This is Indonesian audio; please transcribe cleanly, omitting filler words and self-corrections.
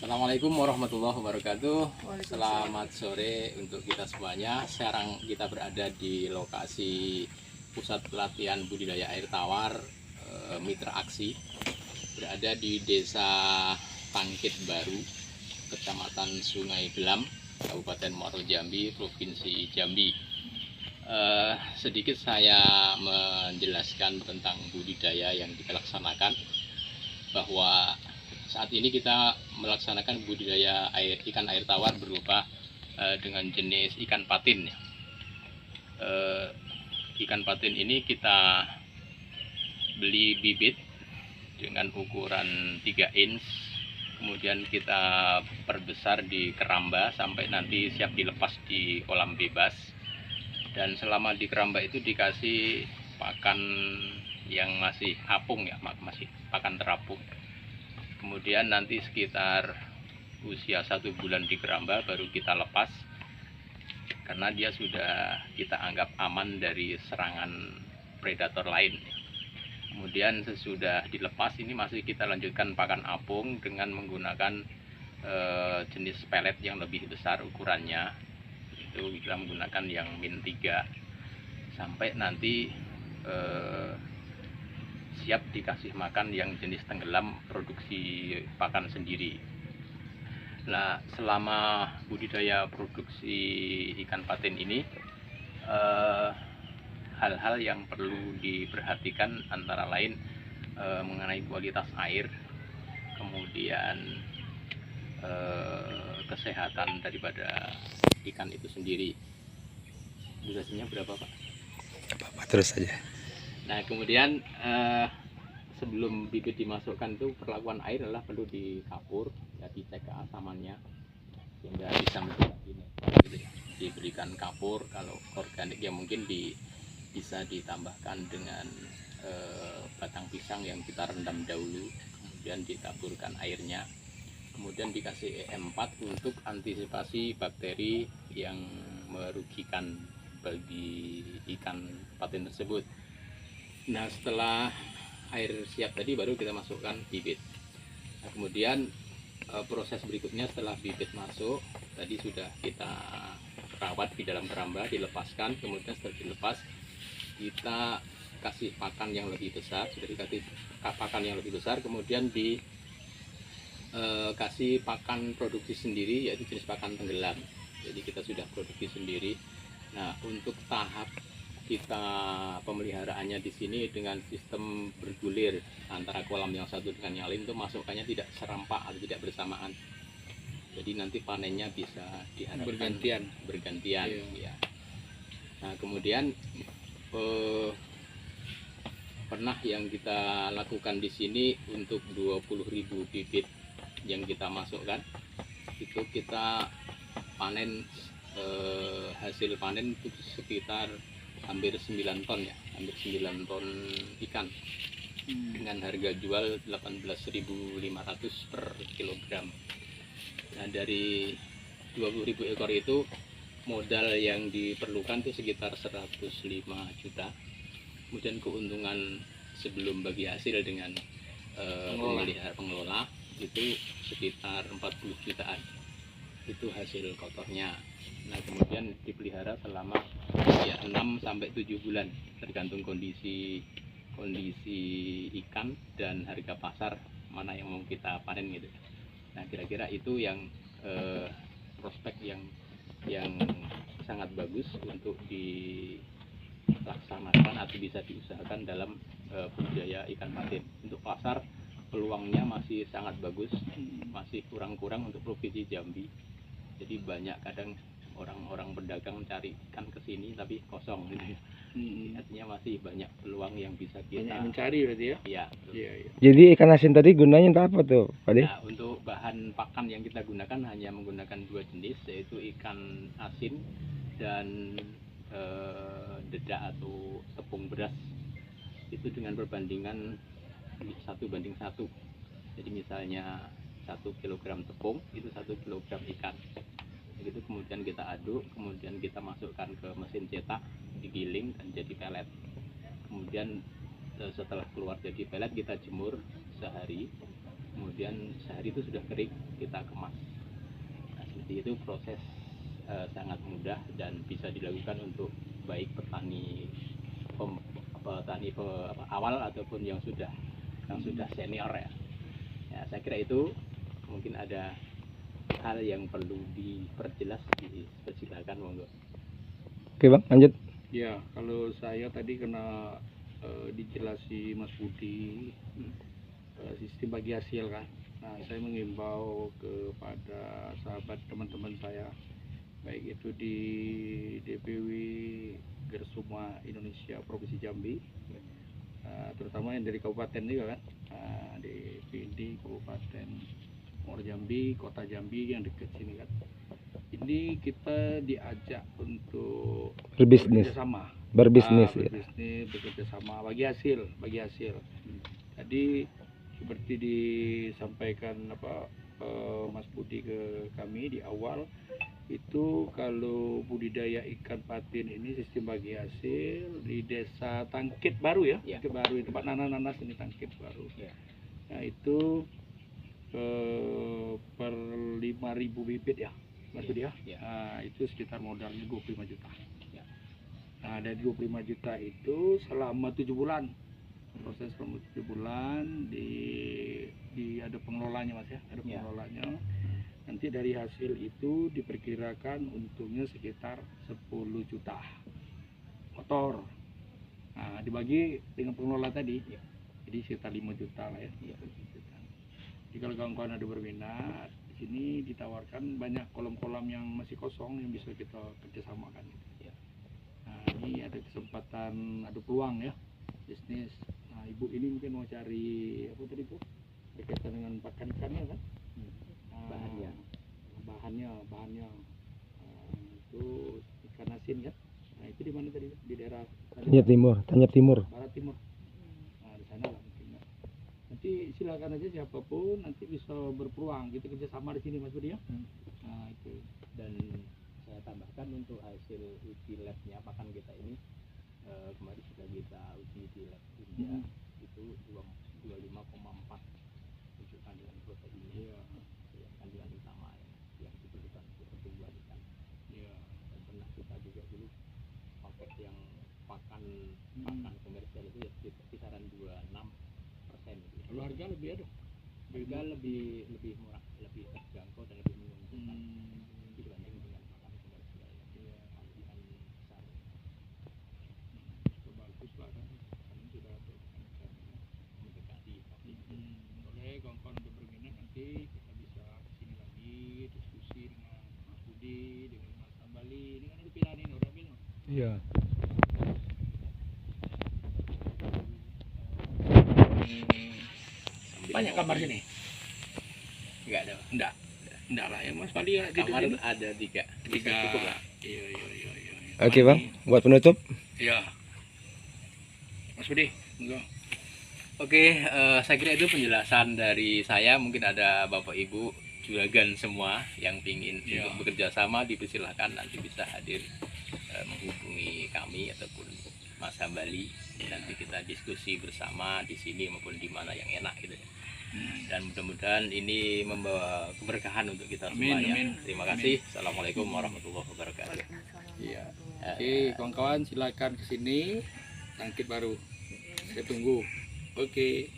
Assalamualaikum warahmatullahi wabarakatuh. Waalaikumsalam. Selamat sore untuk kita semuanya. Sekarang kita berada di lokasi pusat pelatihan budidaya air tawar Mitra Aksi. Berada di Desa Tangkit Baru, Kecamatan Sungai Gelam, Kabupaten Muaro Jambi, Provinsi Jambi. Sedikit saya menjelaskan tentang budidaya yang kita laksanakan, bahwa saat ini kita melaksanakan budidaya ikan air tawar berupa dengan jenis ikan patin. Ikan patin ini kita beli bibit dengan ukuran 3 inch, kemudian kita perbesar di keramba sampai nanti siap dilepas di kolam bebas. Dan selama di keramba itu dikasih pakan yang masih apung ya, masih pakan terapung. Kemudian nanti sekitar usia 1 bulan di keramba baru kita lepas, karena dia sudah kita anggap aman dari serangan predator lain. Kemudian sesudah dilepas ini masih kita lanjutkan pakan apung dengan menggunakan jenis pelet yang lebih besar ukurannya. Itu kita menggunakan yang min 3 sampai nanti siap dikasih makan yang jenis tenggelam produksi pakan sendiri. Nah, selama budidaya produksi ikan patin ini hal-hal yang perlu diperhatikan antara lain mengenai kualitas air, kemudian kesehatan daripada ikan itu sendiri. Durasinya berapa, Pak? Apa terus saja. Nah, kemudian sebelum bibit dimasukkan itu perlakuan air adalah perlu dikapur, ya, dicek keasamannya sehingga bisa menjadi gitu ya. Diberikan kapur, kalau organik ya mungkin bisa ditambahkan dengan batang pisang yang kita rendam dahulu, kemudian ditaburkan airnya, kemudian dikasih EM4 untuk antisipasi bakteri yang merugikan bagi ikan patin tersebut. Nah, setelah air siap tadi baru kita masukkan bibit. Nah, kemudian proses berikutnya setelah bibit masuk tadi sudah kita rawat di dalam keramba, dilepaskan. Kemudian setelah dilepas kita kasih pakan yang lebih besar, sudah dikasih pakan yang lebih besar, kemudian dikasih pakan produksi sendiri, yaitu jenis pakan tenggelam. Jadi kita sudah produksi sendiri. Nah, untuk tahap kita pemeliharaannya di sini dengan sistem bergulir antara kolam yang satu dengan yang lain, itu masukannya tidak serampak atau tidak bersamaan. Jadi nanti panennya bisa diharapkan bergantian. Ya. Nah, kemudian pernah yang kita lakukan di sini untuk 20.000 bibit yang kita masukkan, itu kita panen hasil panen itu sekitar hampir 9 ton ya, hampir 9 ton ikan dengan harga jual 18.500 per kilogram. Nah, dari 20.000 ekor itu modal yang diperlukan itu sekitar 105 juta. Kemudian keuntungan sebelum bagi hasil dengan pengelola itu sekitar 40 jutaan. Itu hasil kotornya. Nah, kemudian dipelihara selama ya 6 sampai 7 bulan tergantung kondisi ikan dan harga pasar mana yang mau kita panen gitu. Nah, kira-kira itu yang prospek yang sangat bagus untuk dilaksanakan atau bisa diusahakan dalam budidaya ikan patin. Untuk pasar peluangnya masih sangat bagus, masih kurang-kurang untuk Provinsi Jambi. Jadi banyak kadang orang-orang pedagang mencari ikan ke sini tapi kosong gitu ya. Artinya masih banyak peluang yang bisa kita mencari berarti ya? Iya. Iya. Jadi ikan asin tadi gunanya untuk apa tuh, Pak De? Nah, untuk bahan pakan yang kita gunakan hanya menggunakan 2 jenis, yaitu ikan asin dan dedak atau tepung beras. Itu dengan perbandingan 1:1. Jadi misalnya 1 kilogram tepung itu 1 kilogram ikan. Begitu kemudian kita aduk, kemudian kita masukkan ke mesin cetak, digiling dan jadi pelet. Kemudian setelah keluar jadi pelet kita jemur sehari. kemudian sehari itu sudah kering, kita kemas. Nah, seperti itu proses sangat mudah dan bisa dilakukan untuk baik petani awal ataupun yang sudah senior ya. Ya, saya kira itu mungkin ada hal yang perlu diperjelas, dipersilakan monggo. Oke bang, lanjut. Ya, kalau saya tadi kena dijelasi Mas Budi sistem bagi hasil kan. Nah, saya mengimbau kepada sahabat teman-teman saya, baik itu di DPW Gersuma Indonesia Provinsi Jambi, terutama yang dari kabupaten juga kan, di PD Kabupaten Muaro Jambi, Kota Jambi yang dekat sini kan. Ini kita diajak untuk Berbisnis. bekerjasama, Ya. bekerja sama, bagi hasil. Tadi seperti disampaikan Mas Budi ke kami di awal, itu kalau budidaya ikan patin ini sistem bagi hasil di desa Tangkit Baru ya, Tangkit Baru, tempat nanas ini Tangkit Baru. Nah itu per 5.000 bibit ya Mas Budi ya. Nah, itu sekitar modalnya 25 juta. Nah, dari 25 juta itu selama 7 bulan, proses selama 7 bulan di ada pengelolanya Mas ya, ada pengelolanya. Nanti dari hasil itu diperkirakan untungnya sekitar 10 juta motor. Nah, dibagi dengan pengelola tadi, jadi sekitar 5 juta lah ya. Jadi kalau kawan-kawan ada berminat, di sini ditawarkan banyak kolam-kolam yang masih kosong yang bisa kita kerjasamakan. Nah, ini ada kesempatan, ada peluang ya bisnis. Nah, ibu ini mungkin mau cari apa tadi Bu? Berkaitan dengan pakan ikannya kan? Bahannya itu ikan asin kan? Nah, itu di mana tadi? Di daerah Tanjab Timur. Barat Timur. Nah, di sana lah mungkin. Nanti silakan aja siapapun nanti bisa berpeluang kita kerjasama di sini Mas Budi ya. Nah, itu. Dan saya tambahkan untuk hasil uji labnya pakan kita ini, kemarin sudah kita uji di lab India, itu 25,4 untuk kandungan proteinnya, kandungan utama yang diperlukan untuk pertumbuhan ikan. Dan pernah kita juga dulu pakai yang pakan komersial itu ya kisaran 26%. Kalau harga lebih ada? Harga lebih murah, lebih terjangkau dan lebih menguntungkan dibanding dengan pakan komersial yang kandungan besar. Bagus lah kan, sudah ada Mendekati boleh kawan-kawan udah berminat, nanti kita bisa kesini lagi diskusi dengan Mas Budi, dengan Mas Ambali. Ini kan ada pilihan ini udah bilang. Iya. Banyak kamar sini? Enggak ada. Enggak lah ya Mas Bali ya. Kamar ada 3. Bisa cukup lah. Iya. Oke bang, buat penutup. Iya. Mas Budi, enggak. Oke, saya kira itu penjelasan dari saya. Mungkin ada Bapak Ibu juragan semua yang ingin untuk bekerja sama, dipersilahkan nanti bisa hadir menghubungi kami ataupun Mas Hambali. Nanti kita diskusi bersama di sini maupun di mana yang enak gitu. Dan mudah-mudahan ini membawa keberkahan untuk kita semuanya. Amin. Terima kasih. Assalamualaikum warahmatullahi wabarakatuh. Iya. Oke, kawan-kawan silakan ke sini Tangkit Baru. Saya tunggu. Oke.